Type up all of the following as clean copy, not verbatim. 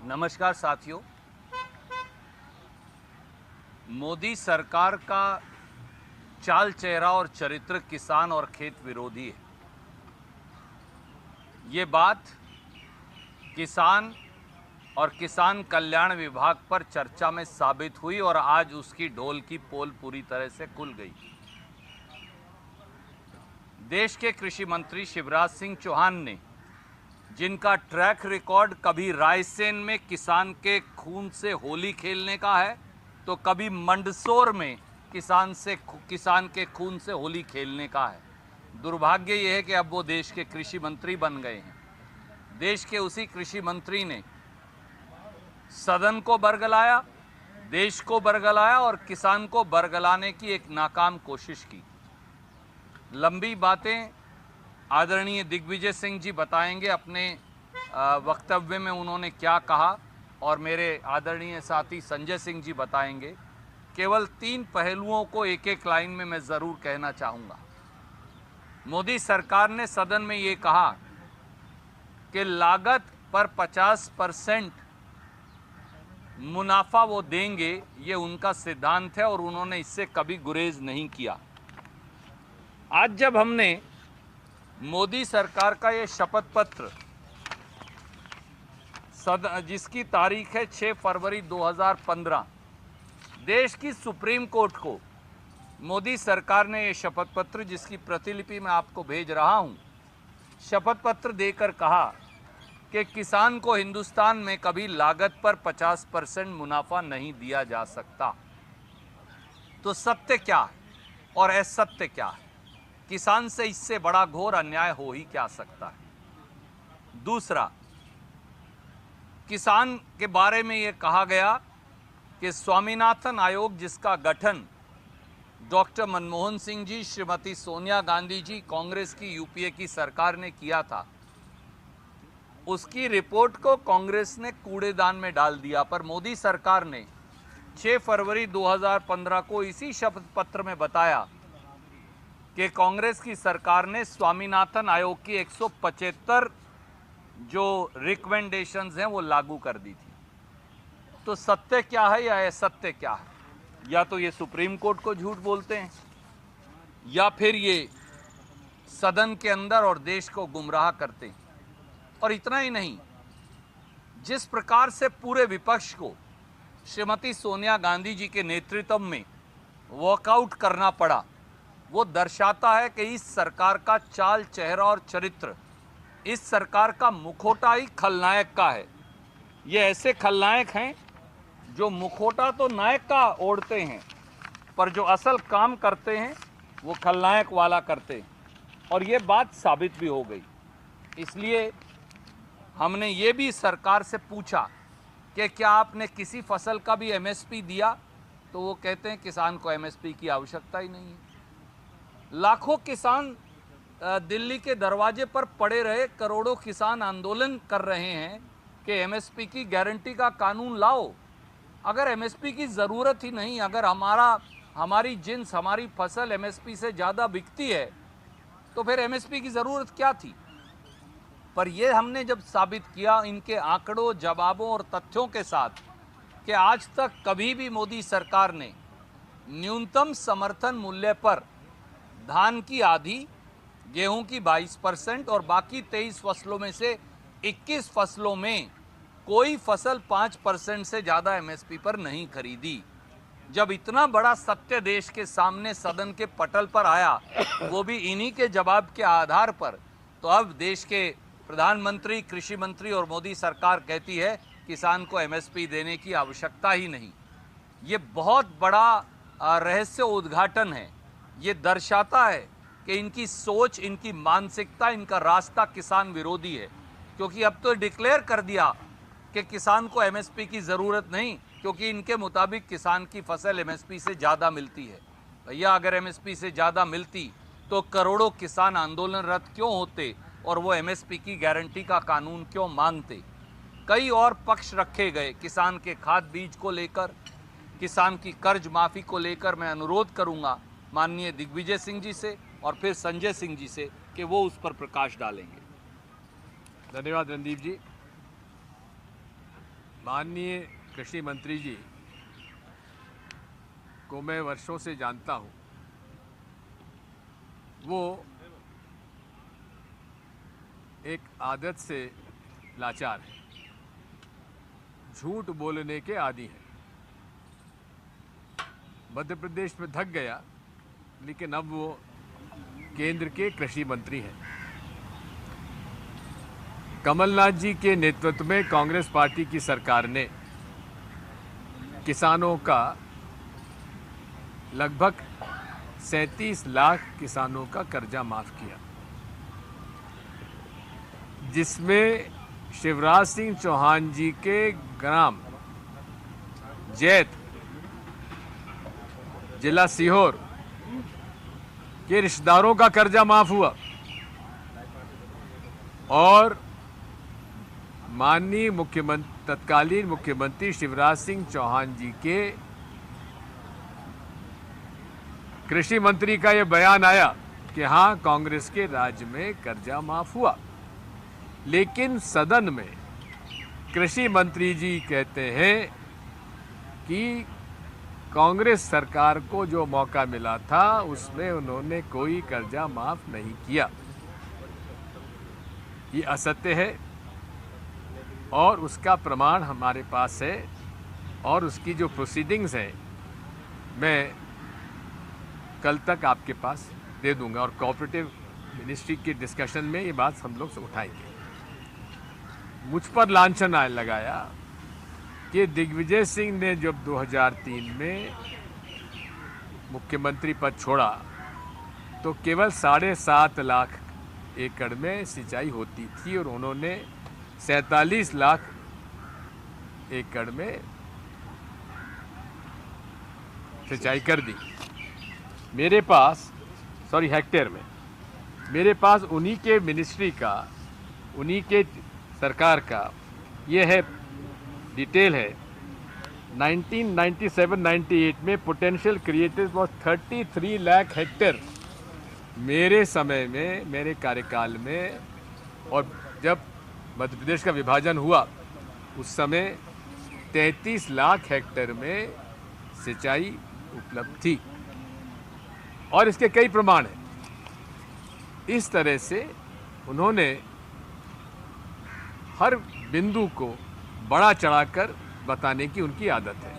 नमस्कार साथियों। मोदी सरकार का चाल चेहरा और चरित्र किसान और खेत विरोधी है। ये बात किसान और किसान कल्याण विभाग पर चर्चा में साबित हुई और आज उसकी ढोल की पोल पूरी तरह से खुल गई। देश के कृषि मंत्री शिवराज सिंह चौहान ने, जिनका ट्रैक रिकॉर्ड कभी रायसेन में किसान के खून से होली खेलने का है तो कभी मंदसौर में किसान के खून से होली खेलने का है, दुर्भाग्य यह है कि अब वो देश के कृषि मंत्री बन गए हैं। देश के उसी कृषि मंत्री ने सदन को बरगलाया, देश को बरगलाया और किसान को बरगलाने की एक नाकाम कोशिश की। लंबी बातें आदरणीय दिग्विजय सिंह जी बताएंगे, अपने वक्तव्य में उन्होंने क्या कहा, और मेरे आदरणीय साथी संजय सिंह जी बताएंगे। केवल 3 पहलुओं को एक एक लाइन में मैं ज़रूर कहना चाहूँगा। मोदी सरकार ने सदन में ये कहा कि लागत पर 50% मुनाफा वो देंगे, ये उनका सिद्धांत है और उन्होंने इससे कभी गुरेज नहीं किया। आज जब हमने मोदी सरकार का ये शपथ पत्र जिसकी तारीख है 6 फरवरी 2015, देश की सुप्रीम कोर्ट को मोदी सरकार ने ये शपथ पत्र, जिसकी प्रतिलिपि मैं आपको भेज रहा हूँ, शपथ पत्र देकर कहा कि किसान को हिंदुस्तान में कभी लागत पर 50% मुनाफा नहीं दिया जा सकता। तो सत्य क्या है और असत्य क्या है? किसान से इससे बड़ा घोर अन्याय हो ही क्या सकता है? दूसरा, किसान के बारे में यह कहा गया कि स्वामीनाथन आयोग, जिसका गठन डॉक्टर मनमोहन सिंह जी, श्रीमती सोनिया गांधी जी, कांग्रेस की यूपीए की सरकार ने किया था, उसकी रिपोर्ट को कांग्रेस ने कूड़ेदान में डाल दिया। पर मोदी सरकार ने 6 फरवरी 2015 को इसी शपथ पत्र में बताया कि कांग्रेस की सरकार ने स्वामीनाथन आयोग की 175 जो रिकमेंडेशंस हैं वो लागू कर दी थी। तो सत्य क्या है या असत्य क्या है? या तो ये सुप्रीम कोर्ट को झूठ बोलते हैं या फिर ये सदन के अंदर और देश को गुमराह करते हैं। और इतना ही नहीं, जिस प्रकार से पूरे विपक्ष को श्रीमती सोनिया गांधी जी के नेतृत्व में वॉकआउट करना पड़ा, वो दर्शाता है कि इस सरकार का चाल चेहरा और चरित्र, इस सरकार का मुखौटा ही खलनायक का है। ये ऐसे खलनायक हैं जो मुखौटा तो नायक का ओढ़ते हैं, पर जो असल काम करते हैं वो खलनायक वाला करते हैं। और ये बात साबित भी हो गई। इसलिए हमने ये भी सरकार से पूछा कि क्या आपने किसी फसल का भी एमएसपी दिया? तो वो कहते हैं किसान को एमएसपी की आवश्यकता ही नहीं है। लाखों किसान दिल्ली के दरवाजे पर पड़े रहे, करोड़ों किसान आंदोलन कर रहे हैं कि एमएसपी की गारंटी का कानून लाओ। अगर एमएसपी की ज़रूरत ही नहीं, अगर हमारी जिन्स, हमारी फसल एमएसपी से ज़्यादा बिकती है, तो फिर एमएसपी की ज़रूरत क्या थी? पर ये हमने जब साबित किया इनके आंकड़ों, जवाबों और तथ्यों के साथ कि आज तक कभी भी मोदी सरकार ने न्यूनतम समर्थन मूल्य पर धान की आधी, गेहूं की 22% और बाकी 23 फसलों में से 21 फसलों में कोई फसल 5% से ज़्यादा एमएसपी पर नहीं खरीदी। जब इतना बड़ा सत्य देश के सामने सदन के पटल पर आया, वो भी इन्हीं के जवाब के आधार पर, तो अब देश के प्रधानमंत्री, कृषि मंत्री और मोदी सरकार कहती है किसान को एमएसपी देने की आवश्यकता ही नहीं। ये बहुत बड़ा रहस्य उद्घाटन है। ये दर्शाता है कि इनकी सोच, इनकी मानसिकता, इनका रास्ता किसान विरोधी है। क्योंकि अब तो डिक्लेयर कर दिया कि किसान को एमएसपी की ज़रूरत नहीं, क्योंकि इनके मुताबिक किसान की फसल एमएसपी से ज़्यादा मिलती है। भैया, अगर एमएसपी से ज़्यादा मिलती तो करोड़ों किसान आंदोलनरत क्यों होते और वो एमएसपी की गारंटी का कानून क्यों मांगते? कई और पक्ष रखे गए किसान के खाद बीज को लेकर, किसान की कर्ज माफ़ी को लेकर। मैं अनुरोध करूंगा माननीय दिग्विजय सिंह जी से और फिर संजय सिंह जी से कि वो उस पर प्रकाश डालेंगे। धन्यवाद रणदीप जी। माननीय कृषि मंत्री जी को मैं वर्षों से जानता हूँ। वो एक आदत से लाचार है, झूठ बोलने के आदी हैं। मध्य प्रदेश में धक गया, लेकिन अब वो केंद्र के कृषि मंत्री हैं। कमलनाथ जी के नेतृत्व में कांग्रेस पार्टी की सरकार ने किसानों का लगभग 37 लाख किसानों का कर्जा माफ किया, जिसमें शिवराज सिंह चौहान जी के ग्राम जैत, जिला सीहोर के रिश्तेदारों का कर्जा माफ हुआ और माननीय तत्कालीन मुख्यमंत्री शिवराज सिंह चौहान जी के कृषि मंत्री का यह बयान आया कि हाँ, कांग्रेस के राज्य में कर्जा माफ हुआ। लेकिन सदन में कृषि मंत्री जी कहते हैं कि कांग्रेस सरकार को जो मौका मिला था उसमें उन्होंने कोई कर्जा माफ नहीं किया। ये असत्य है और उसका प्रमाण हमारे पास है और उसकी जो प्रोसीडिंग्स हैं मैं कल तक आपके पास दे दूंगा और कोऑपरेटिव मिनिस्ट्री के डिस्कशन में ये बात हम लोग से उठाएंगे। मुझ पर लांछन लगाया कि दिग्विजय सिंह ने जब 2003 में मुख्यमंत्री पद छोड़ा तो केवल 7.5 लाख एकड़ में सिंचाई होती थी और उन्होंने 47 लाख एकड़ में सिंचाई कर दी। मेरे पास हेक्टेयर में मेरे पास उन्हीं के मिनिस्ट्री का, उन्हीं के सरकार का ये है डिटेल है। 1997-98 में potential created was 33 lakh hectare मेरे समय में, मेरे कार्यकाल में। और जब मध्य प्रदेश का विभाजन हुआ उस समय 33 लाख हेक्टेयर में सिंचाई उपलब्ध थी और इसके कई प्रमाण हैं। इस तरह से उन्होंने हर बिंदु को बड़ा चढ़ाकर बताने की उनकी आदत है।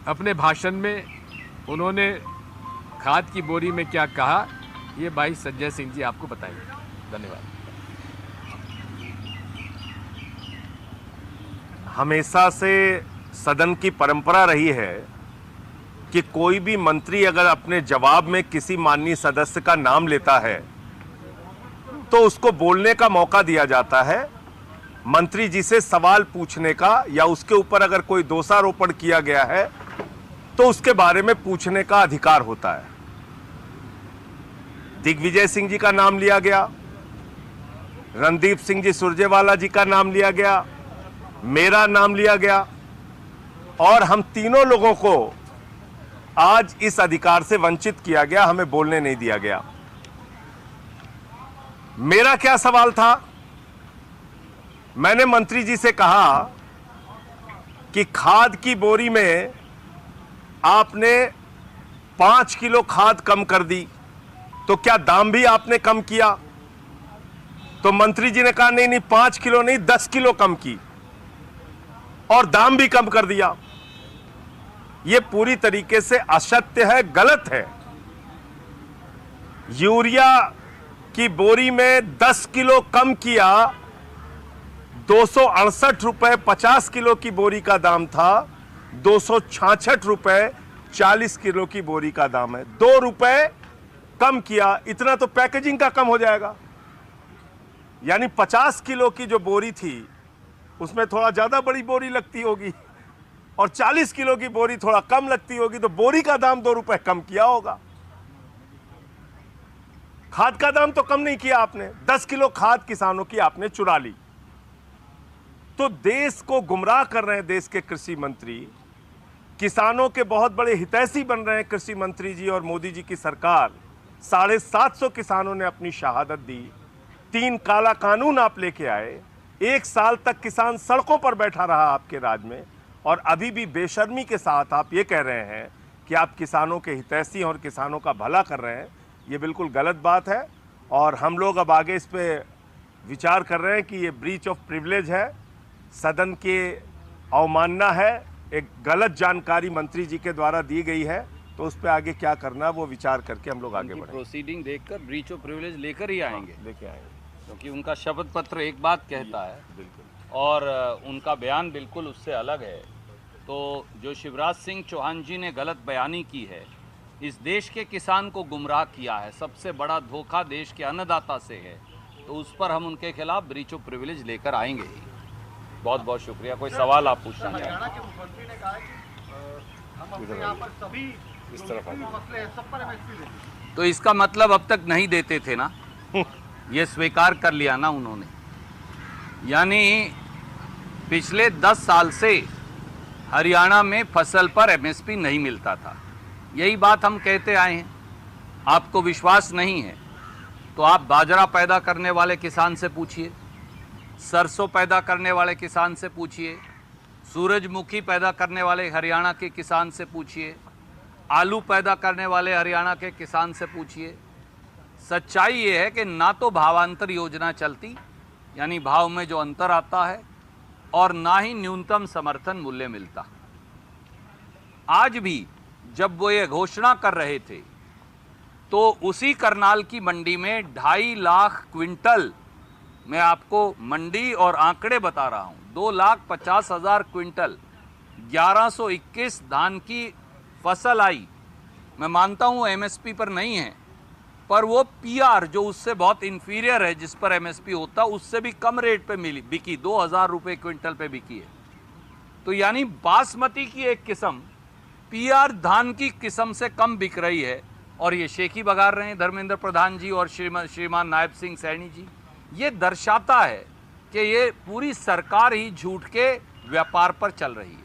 अपने भाषण में उन्होंने खाद की बोरी में क्या कहा, ये भाई संजय सिंह जी आपको बताएंगे। धन्यवाद। हमेशा से सदन की परंपरा रही है कि कोई भी मंत्री अगर अपने जवाब में किसी माननीय सदस्य का नाम लेता है तो उसको बोलने का मौका दिया जाता है, मंत्री जी से सवाल पूछने का, या उसके ऊपर अगर कोई दोषारोपण किया गया है तो उसके बारे में पूछने का अधिकार होता है। दिग्विजय सिंह जी का नाम लिया गया, रणदीप सिंह जी सुरजेवाला जी का नाम लिया गया, मेरा नाम लिया गया और हम तीनों लोगों को आज इस अधिकार से वंचित किया गया, हमें बोलने नहीं दिया गया। मेरा क्या सवाल था? मैंने मंत्री जी से कहा कि खाद की बोरी में आपने 5 किलो खाद कम कर दी, तो क्या दाम भी आपने कम किया? तो मंत्री जी ने कहा नहीं नहीं, 5 किलो नहीं 10 किलो कम की और दाम भी कम कर दिया। यह पूरी तरीके से असत्य है, गलत है। यूरिया की बोरी में 10 किलो कम किया, 268 रुपए 50 किलो की बोरी का दाम था, 266 रुपए 40 किलो की बोरी का दाम है। 2 रुपए कम किया, इतना तो पैकेजिंग का कम हो जाएगा। यानी 50 किलो की जो बोरी थी उसमें थोड़ा ज्यादा बड़ी बोरी लगती होगी और 40 किलो की बोरी थोड़ा कम लगती होगी, तो बोरी का दाम 2 रुपए कम किया होगा। खाद का दाम तो कम नहीं किया आपने, 10 किलो खाद किसानों की आपने चुरा ली। तो देश को गुमराह कर रहे हैं देश के कृषि मंत्री, किसानों के बहुत बड़े हितैषी बन रहे हैं कृषि मंत्री जी और मोदी जी की सरकार। 750 किसानों ने अपनी शहादत दी, 3 काला कानून आप लेके आए, 1 साल तक किसान सड़कों पर बैठा रहा आपके राज में, और अभी भी बेशर्मी के साथ आप ये कह रहे हैं कि आप किसानों के हितैषी और किसानों का भला कर रहे हैं। ये बिल्कुल गलत बात है और हम लोग अब आगे इस पे विचार कर रहे हैं कि ये ब्रीच ऑफ प्रिविलेज है, सदन के अवमानना है, एक गलत जानकारी मंत्री जी के द्वारा दी गई है, तो उस पर आगे क्या करना है वो विचार करके हम लोग आगे बढ़ेंगे। प्रोसीडिंग देखकर ब्रीच ऑफ प्रिविलेज लेकर ही आएंगे, लेके आएंगे, क्योंकि उनका शपथ पत्र एक बात कहता है बिल्कुल। और उनका बयान बिल्कुल उससे अलग है। तो जो शिवराज सिंह चौहान जी ने गलत बयानी की है, इस देश के किसान को गुमराह किया है, सबसे बड़ा धोखा देश के अन्नदाता से है, तो उस पर हम उनके खिलाफ ब्रीच ऑफ प्रिविलेज लेकर आएंगे ही। बहुत बहुत शुक्रिया। कोई सवाल आप पूछना चाहें? हरियाणा के मुख्यमंत्री ने कहा है कि हम अपने यहाँ पर सभी इस तरफ जो मसले हैं सब पर MSP देंगे। तो इसका मतलब अब तक नहीं देते थे ना, ये स्वीकार कर लिया ना उन्होंने। यानी पिछले 10 साल से हरियाणा में फसल पर MSP नहीं मिलता था, यही बात हम कहते आए हैं। आपको विश्वास नहीं है तो आप बाजरा पैदा करने वाले किसान से पूछिए, सरसों पैदा करने वाले किसान से पूछिए, सूरजमुखी पैदा करने वाले हरियाणा के किसान से पूछिए, आलू पैदा करने वाले हरियाणा के किसान से पूछिए। सच्चाई ये है कि ना तो भावांतर योजना चलती, यानी भाव में जो अंतर आता है, और ना ही न्यूनतम समर्थन मूल्य मिलता। आज भी जब वो ये घोषणा कर रहे थे तो उसी करनाल की मंडी में 2.5 लाख क्विंटल, मैं आपको मंडी और आंकड़े बता रहा हूँ, 2,50,000 क्विंटल 1121 धान की फसल आई। मैं मानता हूँ MSP पर नहीं है, पर वो PR जो उससे बहुत इन्फीरियर है, जिस पर MSP होता, उससे भी कम रेट पे मिली, बिकी, 2,000 रुपये क्विंटल पे बिकी है। तो यानी बासमती की एक किस्म PR धान की किस्म से कम बिक रही है, और ये शेखी बगार रहे हैं धर्मेंद्र प्रधान जी और श्रीमान नायब सिंह सैनी जी। ये दर्शाता है कि ये पूरी सरकार ही झूठ के व्यापार पर चल रही है।